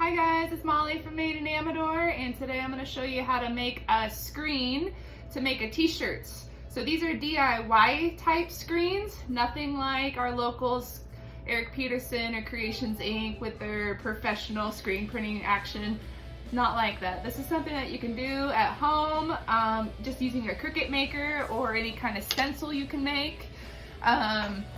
Hi guys, it's Molly from Made in Amador, and today I'm going to show you how to make a screen to make a t-shirt. So these are DIY type screens, nothing like our locals, Eric Peterson or Creations Inc. with their professional screen printing action. Not like that. This is something that you can do at home, just using your Cricut maker or any kind of stencil you can make.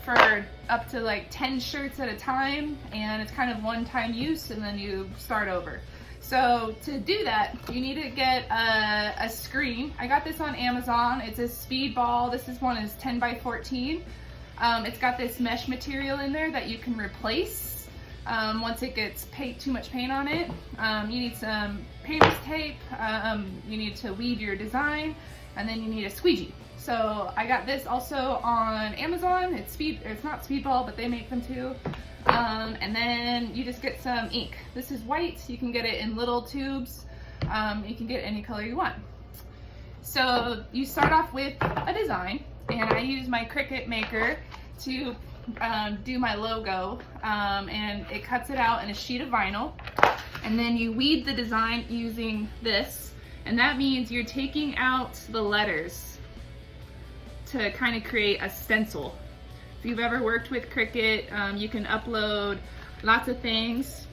For up to like 10 shirts at a time, and it's kind of one-time use and then you start over. So to do that, you need to get a screen. I got this on Amazon. It's a speedball. This one is 10 by 14. It's got this mesh material in there that you can replace once it gets too much paint on it. You need some painter's tape, you need to weed your design, and then you need a squeegee. So I got this also on Amazon. It's not speedball, but they make them too. And then you just get some ink. This is white. You can get it in little tubes. You can get any color you want. So you start off with a design, and I use my Cricut maker to do my logo, and it cuts it out in a sheet of vinyl, and then you weed the design using this, and that means you're taking out the letters to kind of create a stencil. If you've ever worked with Cricut, you can upload lots of things,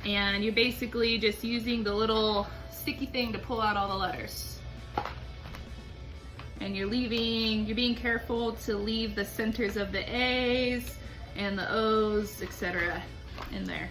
and you're basically just using the little sticky thing to pull out all the letters. And you're being careful to leave the centers of the A's and the O's, etc. in there.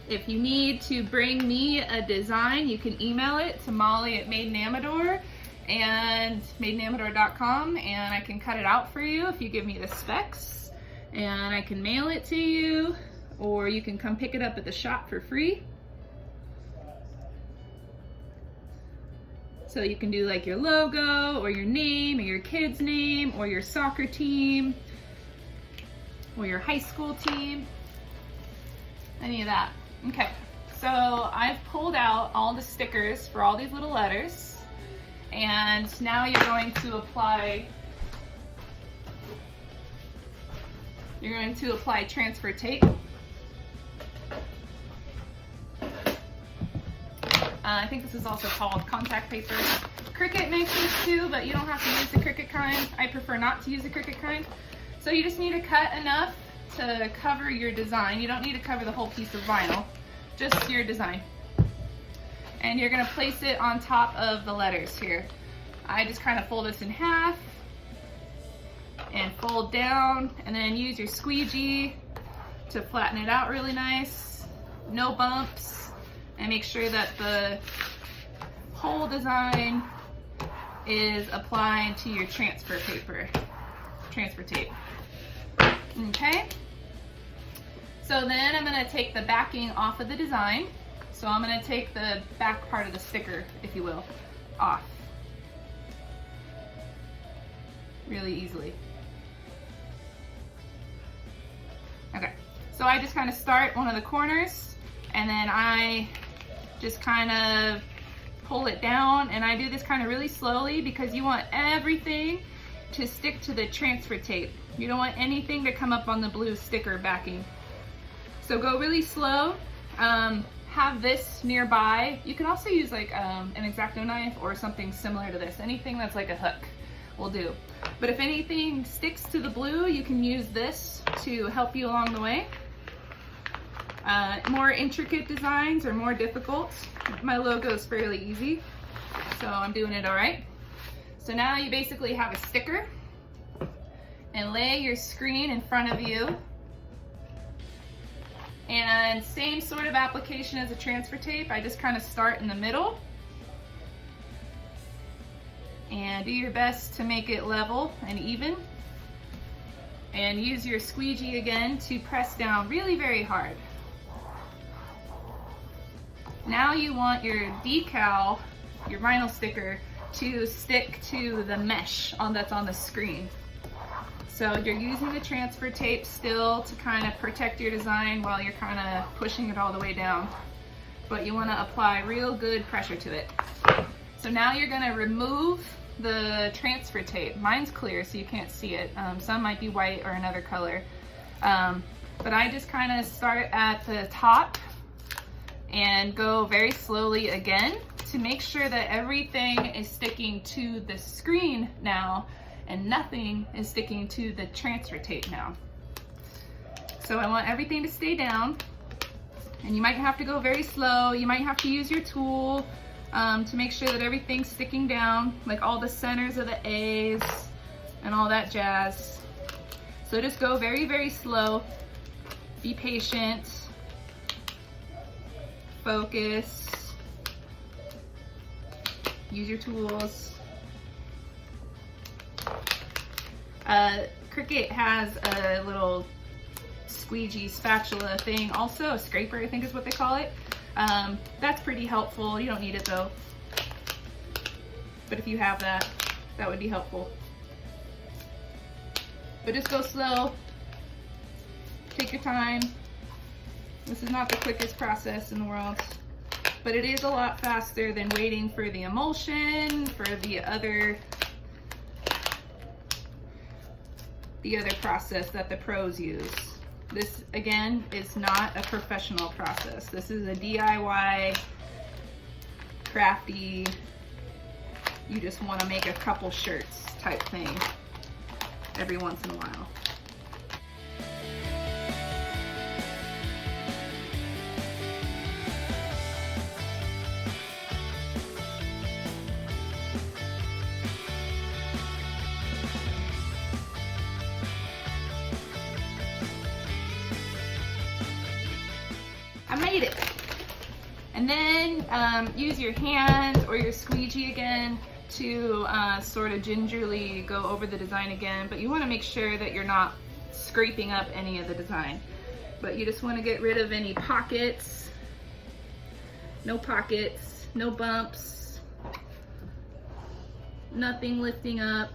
If you need to bring me a design, you can email it to Molly at Made in Amador and madeinAmador.com, and I can cut it out for you if you give me the specs, and I can mail it to you, or you can come pick it up at the shop for free. So you can do like your logo or your name or your kid's name or your soccer team or your high school team, any of that. Okay, so I've pulled out all the stickers for all these little letters, and now you're going to apply transfer tape. I think this is also called contact paper. Cricut makes this too, but you don't have to use the Cricut kind. I prefer not to use the Cricut kind. So you just need to cut enough to cover your design. You don't need to cover the whole piece of vinyl, just your design. And you're gonna place it on top of the letters here. I just kind of fold this in half and fold down, and then use your squeegee to flatten it out really nice. No bumps, and make sure that the whole design is applied to your transfer tape. Okay? So then I'm going to take the backing off of the design. So I'm going to take the back part of the sticker, if you will, off. Really easily. Okay, so I just kind of start one of the corners, and then I just kind of pull it down, and I do this kind of really slowly because you want everything to stick to the transfer tape. You don't want anything to come up on the blue sticker backing. So go really slow. Have this nearby. You can also use like an X-Acto knife or something similar to this. Anything that's like a hook will do. But if anything sticks to the blue, you can use this to help you along the way. More intricate designs are more difficult. My logo is fairly easy, so I'm doing it all right. So now you basically have a sticker, and lay your screen in front of you. And same sort of application as a transfer tape. I just kind of start in the middle and do your best to make it level and even. And use your squeegee again to press down really very hard. Now you want your decal, your vinyl sticker, to stick to the mesh that's on the screen. So you're using the transfer tape still to kind of protect your design while you're kind of pushing it all the way down. But you want to apply real good pressure to it. So now you're gonna remove the transfer tape. Mine's clear, so you can't see it. Some might be white or another color. But I just kind of start at the top and go very slowly again to make sure that everything is sticking to the screen now and nothing is sticking to the transfer tape now. So I want everything to stay down, and you might have to go very slow. You might have to use your tool to make sure that everything's sticking down, like all the centers of the A's and all that jazz. So just go very, very slow. Be patient. Focus. Use your tools. Cricut has a little squeegee spatula thing, also a scraper I think is what they call it. That's pretty helpful. You don't need it though, but if you have that, that would be helpful. But just go slow, take your time. This is not the quickest process in the world, but it is a lot faster than waiting for the emulsion, for the other process that the pros use. This, again, is not a professional process. This is a DIY, crafty, you just want to make a couple shirts type thing every once in a while. I made it. And then use your hand or your squeegee again to sort of gingerly go over the design again, but you want to make sure that you're not scraping up any of the design. But you just want to get rid of any pockets, no bumps, nothing lifting up,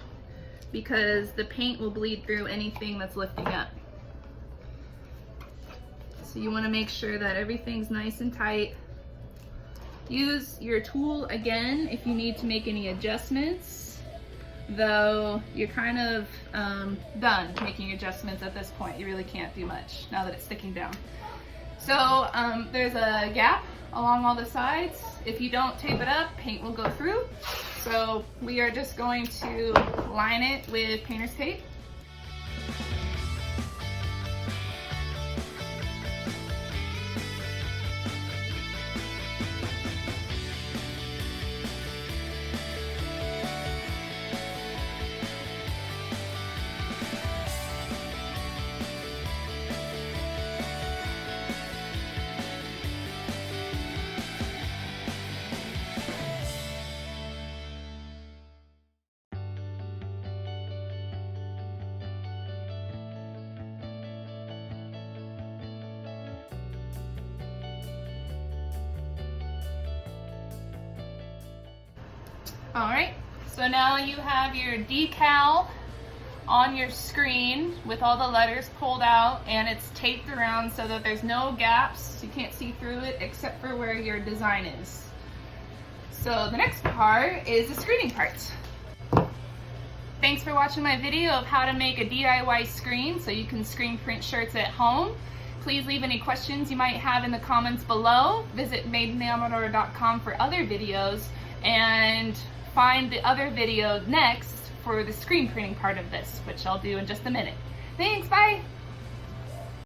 because the paint will bleed through anything that's lifting up. So you want to make sure that everything's nice and tight. Use your tool again if you need to make any adjustments, though you're kind of done making adjustments at this point. You really can't do much now that it's sticking down. So there's a gap along all the sides. If you don't tape it up, paint will go through. So we are just going to line it with painter's tape. All right, so now you have your decal on your screen with all the letters pulled out, and it's taped around so that there's no gaps. You can't see through it except for where your design is. So the next part is the screening part. Thanks for watching my video of how to make a DIY screen so you can screen print shirts at home. Please leave any questions you might have in the comments below. Visit maidenamador.com for other videos, and find the other video next for the screen printing part of this, which I'll do in just a minute. Thanks, bye!